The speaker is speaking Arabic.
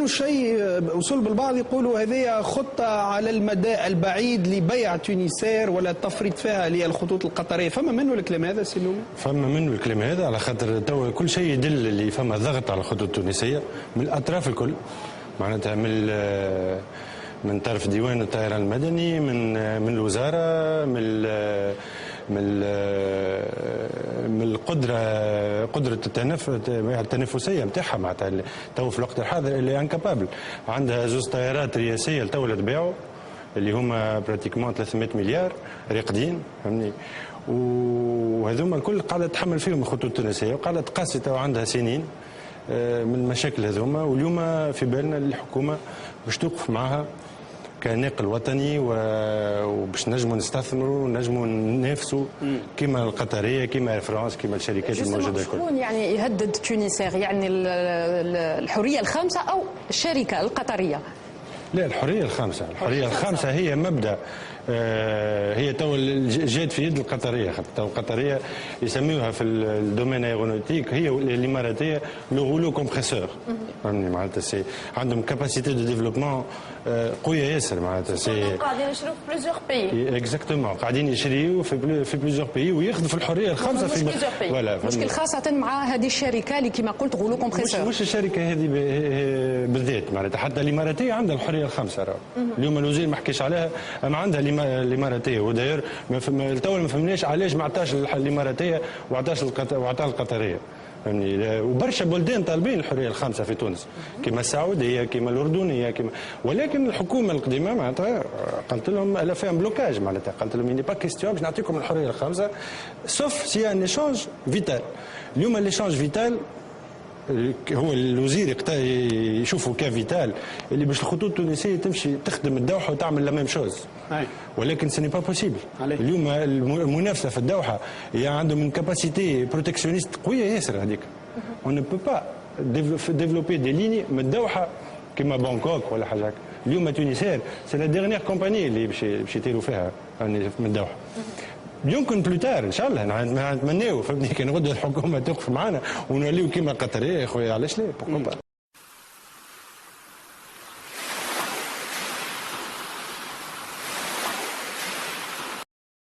شيء وصل بالبعض يقولوا هذه خطة على المدى البعيد لبيع تونسير ولا التفريط فيها للخطوط القطرية. فما منه الكلام هذا سي لومي؟ فما منه الكلام هذا على خاطر توا كل شيء يدل اللي فما ضغط على الخطوط التونسية من الأطراف الكل، معناتها من طرف ديوان الطيران المدني، من الوزارة، من قدرة التنافسية نتاعها، معناتها تو في الوقت الحاضر اللي انكابابل عندها زوج طيارات رئاسية تو تبيعوا اللي هما براتيكمون 300 مليار راقدين، فهمني، وهذوما الكل قاعدة تحمل فيهم الخطوط التونسية وقاعدة تقاسي تو عندها سنين من المشاكل هذوما. واليوم في بالنا الحكومة باش توقف معها كناقل وطني وباش نجموا نستثمروا ونجموا ننافسوا كما القطريه كما اير فرانس كما الشركات الموجوده الكل. شكون يعني يهدد تونسير؟ يعني الحريه الخامسه او الشركه القطريه؟ لا، الحريه الخامسه هي مبدا، هي تو جات في يد القطريه، تو القطريه يسميوها في الدومين ايرونوتيك هي الاماراتيه لو غولو كومبريسور، فهمني، معناتها عندهم كاباسيتي دو ديفلوبمون قويه ياسر، معناتها قاعدين يشريو في بليزيور بيي. اكزاكتومون، قاعدين يشريو في بليزيور بيي وياخذوا في الحريه الخامسه في فوالا. مشكل خاصه مع هذه الشركه اللي كما قلت غولو كومبريسور. مش الشركه هذه بالذات، معناتها حتى الاماراتيه عندها الحريه الخامسه راهو. اليوم الوزير ما حكيش عليها، اما عندها الاماراتيه، وداير تو ما فهمناش علاش ما عطاش الاماراتيه وعطاها القطريه، فهمني. وبرشا بلدان طالبين الحريه الخامسه في تونس كما السعوديه كما الاردنيه ولكن الحكومه القديمه معناتها قالت لهم الا فيهم بلوكاج، معناتها قالت لهم ني با كيستيون باش نعطيكم الحريه الخامسه سوف سي ان ايشانج فيتال. اليوم الايشانج فيتال هو الوزير يشوفوا كافيتال اللي باش الخطوط التونسيه تمشي تخدم الدوحه وتعمل لا ميم شوز، ولكن سي ني با بوسيبل. اليوم المنافسه في الدوحه هي عندهم من كاباسيتي بروتكسيونيست قويه ياسر هذيك. اون نو بو با ديفلوبي دي ليني من الدوحه كما بانكوك ولا حاجه. اليوم تونسير سي لا ديرنيير كومباني اللي باش يطيروا فيها من الدوحه. يمكن بلوتار ان شاء الله نتمناو، فهمني، كان غدا الحكومه توقف معنا ونوليو كيما القطريه يا خويا، علاش لا؟